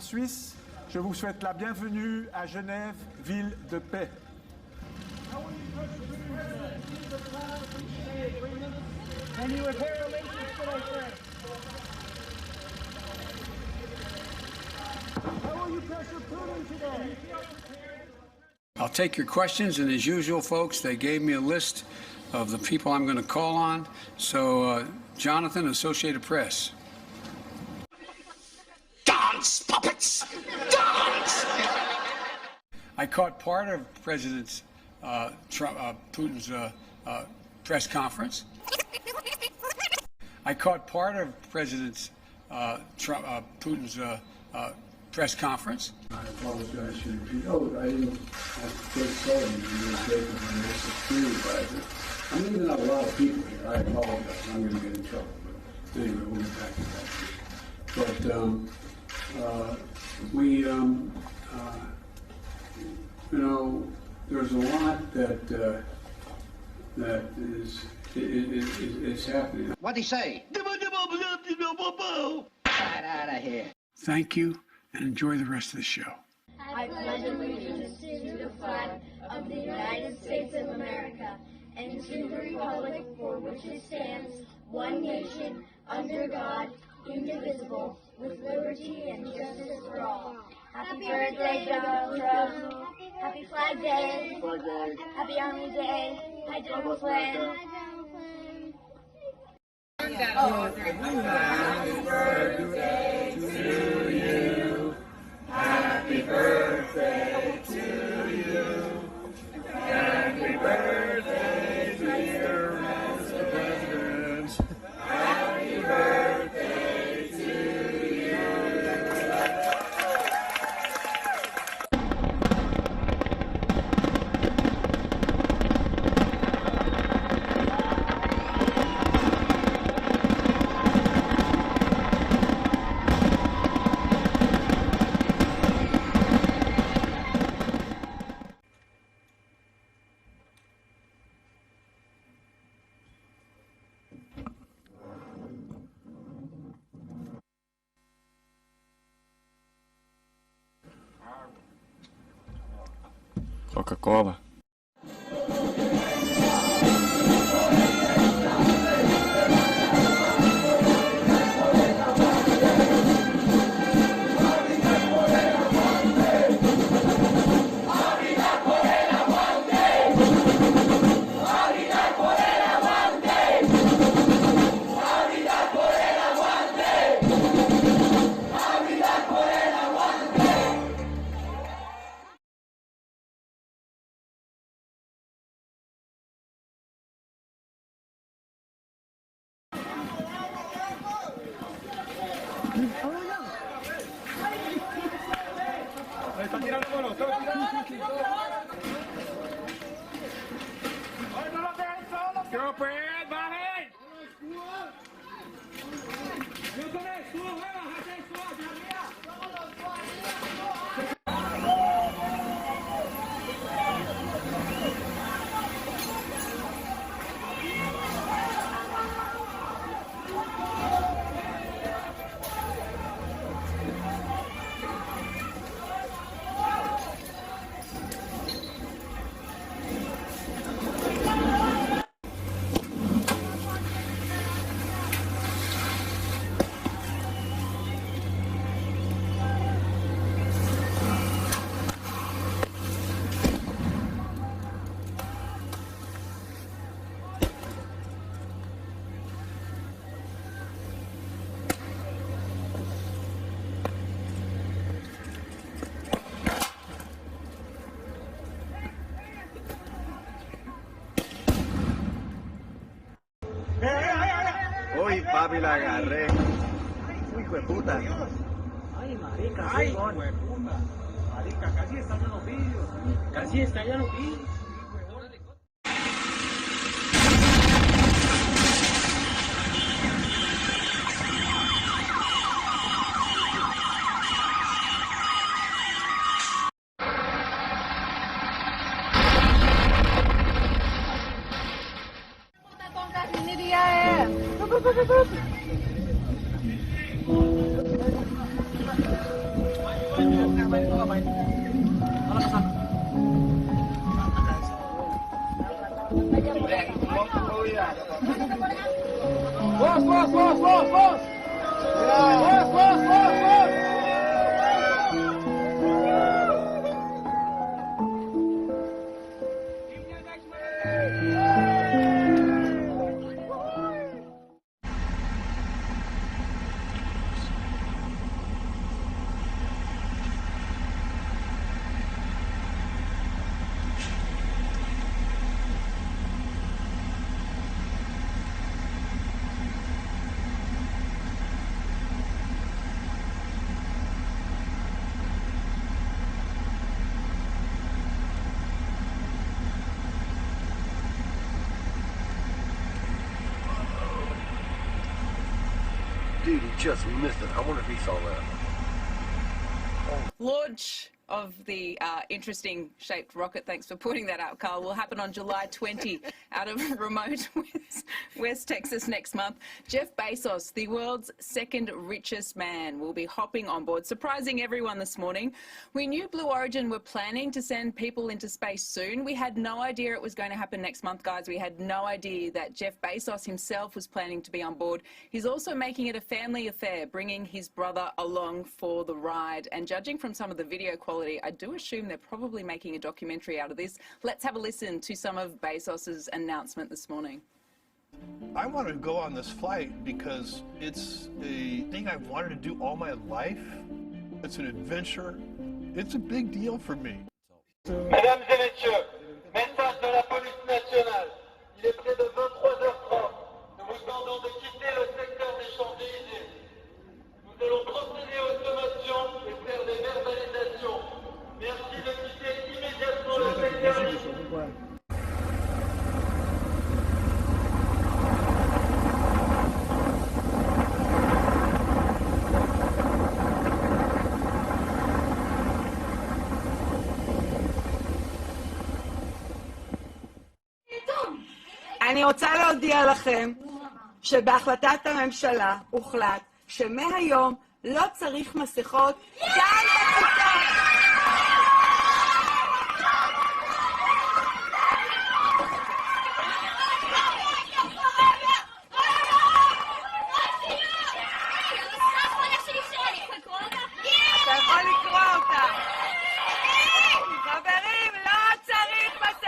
Suisse. Je vous souhaite la bienvenue à Genève, ville de paix. I'll take your questions, and as usual, folks, they gave me a list of the people I'm going to call on. So, Jonathan, Associated Press. Dance, puppets! Dance! I caught part of President Putin's press conference. I caught part of President Putin's press conference. I apologize to you. Oh, I didn't have to take Sullivan to do a statement on this security advisor. I'm leaving out a lot of people here. I apologize. I'm going to get in trouble. But anyway, we'll get back to that. But there's a lot that is happening. What'd he say? Get out of here. Thank you, and enjoy the rest of the show. I pledge allegiance to the flag of the United States of America and to the republic for which it stands, one nation, under God, indivisible, with liberty and justice for all. Happy birthday, Donald Trump. Happy Flag Day. Happy Army Day. Hi, General Flynn. Happy birthday to you. Happy birthday to you. Happy birthday, dear Mr. President. Happy birthday to you. Coca-Cola. Uy, papi, la agarré. Uy, hijo de puta. Ay, marica, ay, hijo de puta. Marica, casi estallan los vídeos. Casi estallan los vídeos. Dude, he just missed it. I wonder if he saw that. Launch of the interesting shaped rocket, thanks for pointing that out, Carl, will happen on July 20 out of remote West Texas next month. Jeff Bezos, the world's second richest man, will be hopping on board, surprising everyone this morning. We knew Blue Origin were planning to send people into space soon. We had no idea it was going to happen next month, guys. We had no idea that Jeff Bezos himself was planning to be on board. He's also making it a family affair, bringing his brother along for the ride. And judging from some of the video quality, I do assume they're probably making a documentary out of this. Let's have a listen to some of Bezos's announcement this morning. I wanted to go on this flight because it's a thing I've wanted to do all my life. It's an adventure. It's a big deal for me. Mesdames et messieurs, message de la police nationale. Il est près de 23h30. Nous vous demandons de quitter le secteur des Champs-Élysées. Nous allons procéder aux sommations et faire des verbalisations. Merci de quitter immédiatement le secteur. אני רוצה להודיע לכם שבהחלטת הממשלה הוחלט שמהיום לא צריך מסכות גם בכיתה. אתה יכול לקרוא אותה. חברים, לא צריך מסכות.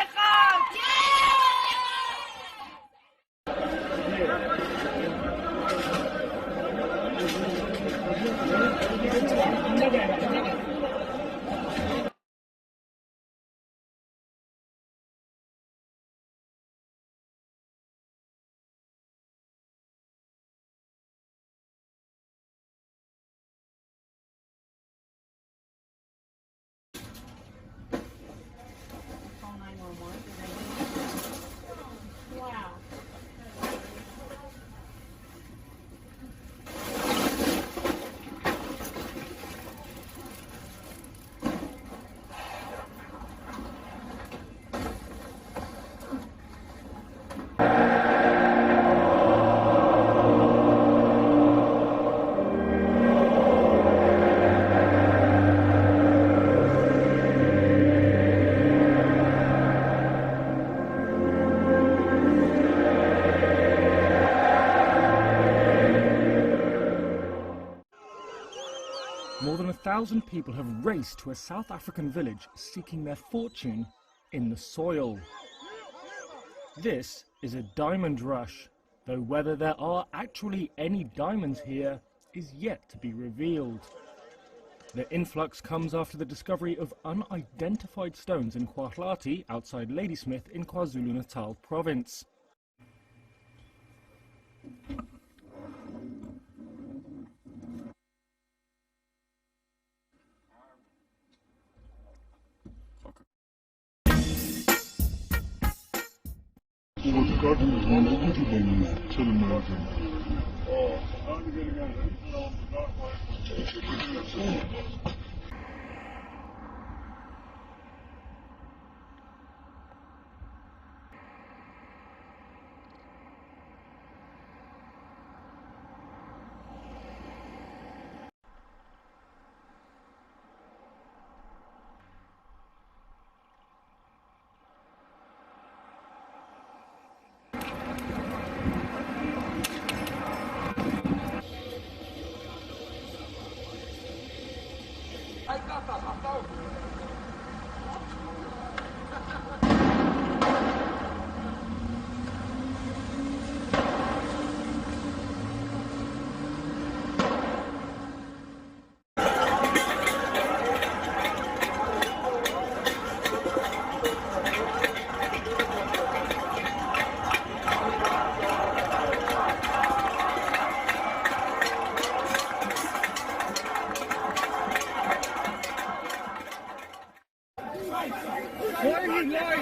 More than 1,000 people have raced to a South African village seeking their fortune in the soil. This is a diamond rush, though whether there are actually any diamonds here is yet to be revealed. The influx comes after the discovery of unidentified stones in Khwahlati outside Ladysmith in KwaZulu-Natal province.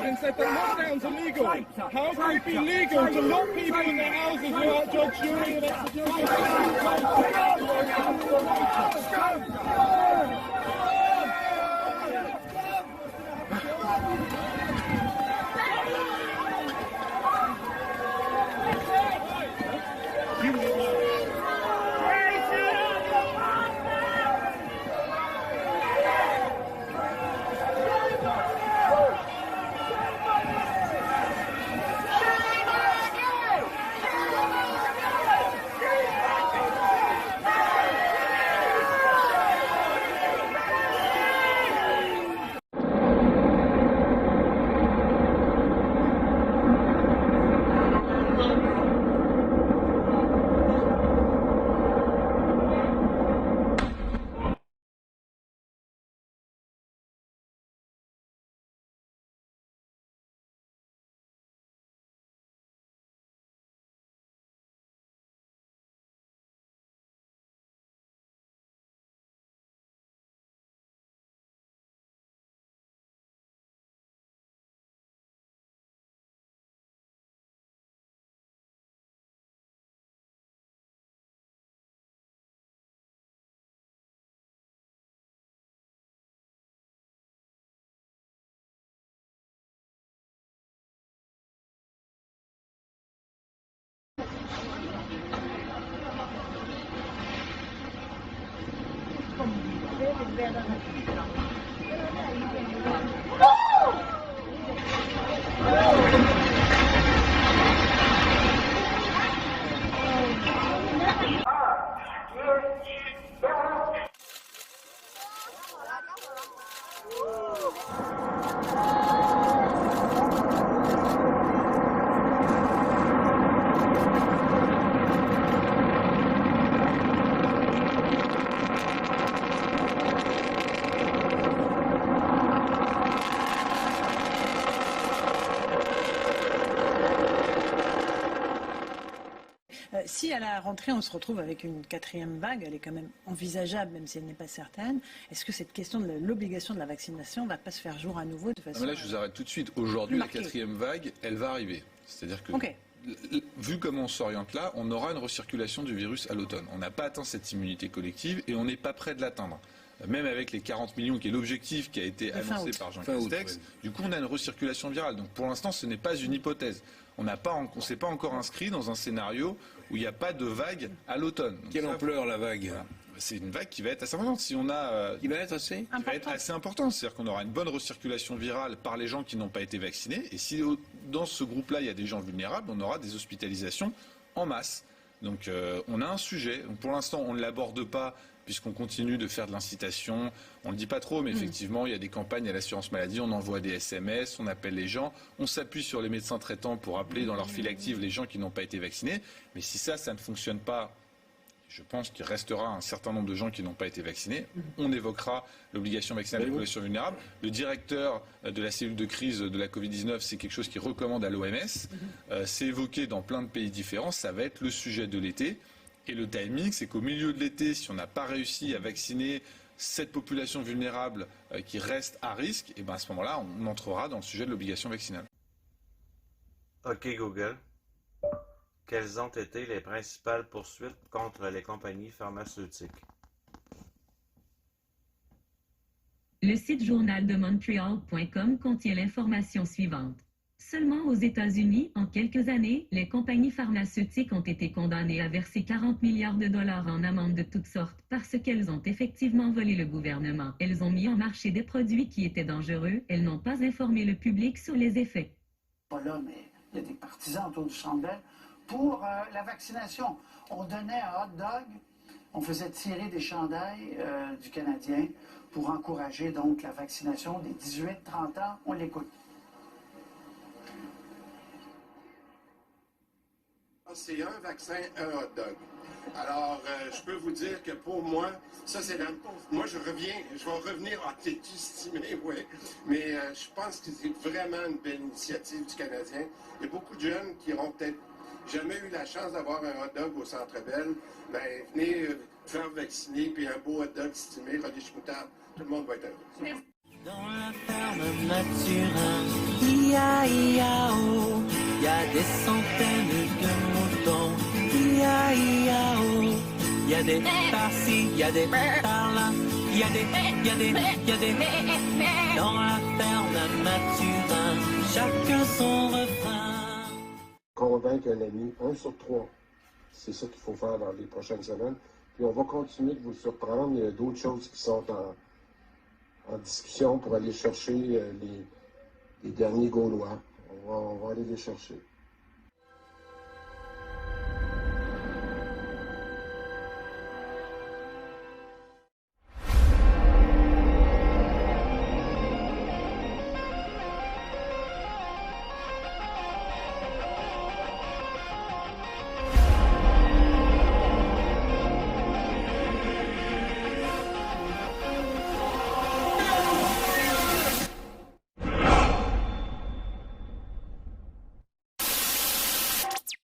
and said that lockdown's illegal. How can it be legal to lock people in their houses without judge, jury, and execution? Si à la rentrée on se retrouve avec une quatrième vague, elle est quand même envisageable, même si elle n'est pas certaine. Est-ce que cette question de l'obligation de la vaccination ne va pas se faire jour à nouveau de façon... Là, je vous arrête tout de suite. Aujourd'hui, la quatrième vague, elle va arriver. C'est-à-dire que, vu comment on s'oriente là, on aura une recirculation du virus à l'automne. On n'a pas atteint cette immunité collective et on n'est pas près de l'atteindre. Même avec les 40 millions, qui est l'objectif qui a été annoncé par Jean Castex, du coup, on a une recirculation virale. Donc, pour l'instant, ce n'est pas une hypothèse. On ne s'est pas encore inscrit dans un scénario où il n'y a pas de vague à l'automne. Quelle ampleur la vague? C'est une vague qui va être assez importante. Si on a, qui va être assez importante. C'est-à-dire qu'on aura une bonne recirculation virale par les gens qui n'ont pas été vaccinés. Et si dans ce groupe-là, il y a des gens vulnérables, on aura des hospitalisations en masse. Donc on a un sujet. Donc, pour l'instant, on ne l'aborde pas puisqu'on continue de faire de l'incitation. On ne le dit pas trop, mais effectivement, il y a des campagnes à l'assurance maladie, on envoie des SMS, on appelle les gens, on s'appuie sur les médecins traitants pour appeler dans leur file active les gens qui n'ont pas été vaccinés. Mais si ça ne fonctionne pas, je pense qu'il restera un certain nombre de gens qui n'ont pas été vaccinés. On évoquera l'obligation vaccinale des populations vulnérables. Le directeur de la cellule de crise de la Covid-19, c'est quelque chose qu'il recommande à l'OMS. C'est évoqué dans plein de pays différents. Ça va être le sujet de l'été. Et le timing, c'est qu'au milieu de l'été, si on n'a pas réussi à vacciner cette population vulnérable qui reste à risque, et ben à ce moment-là, on entrera dans le sujet de l'obligation vaccinale. OK Google, quelles ont été les principales poursuites contre les compagnies pharmaceutiques? Le site journaldemontreal.com contient l'information suivante. Seulement aux États-Unis, en quelques années, les compagnies pharmaceutiques ont été condamnées à verser 40 milliards de dollars en amendes de toutes sortes parce qu'elles ont effectivement volé le gouvernement. Elles ont mis en marché des produits qui étaient dangereux. Elles n'ont pas informé le public sur les effets. Pas là, mais il y a des partisans autour du Centre Bell pour la vaccination. On donnait un hot dog, on faisait tirer des chandails du Canadien pour encourager donc la vaccination des 18-30 ans. On l'écoute. C'est un vaccin, un hot dog. Alors, je peux vous dire que pour moi, ça c'est la... Moi, je vais revenir... Ah, t'es estimé, oui. Mais je pense que c'est vraiment une belle initiative du Canadien. Il y a beaucoup de jeunes qui n'auront peut-être jamais eu la chance d'avoir un hot dog au Centre Bell. Ben, venez faire vacciner, puis un beau hot dog estimé, relish moutarde, tout le monde va être heureux. Dans la ferme Mathurin, I-A-I-A-O, y a des centaines de moutons. I-A-I-A-O, y a des par-ci, y a des par-là, y a des dans la ferme à Mathurin, chacun son refrain. Convaincre un ami, 1 sur 3. C'est ça qu'il faut faire dans les prochaines semaines. Puis on va continuer de vous surprendre. Il y a d'autres choses qui sont en discussion pour aller chercher les derniers Gaulois. On va aller les chercher.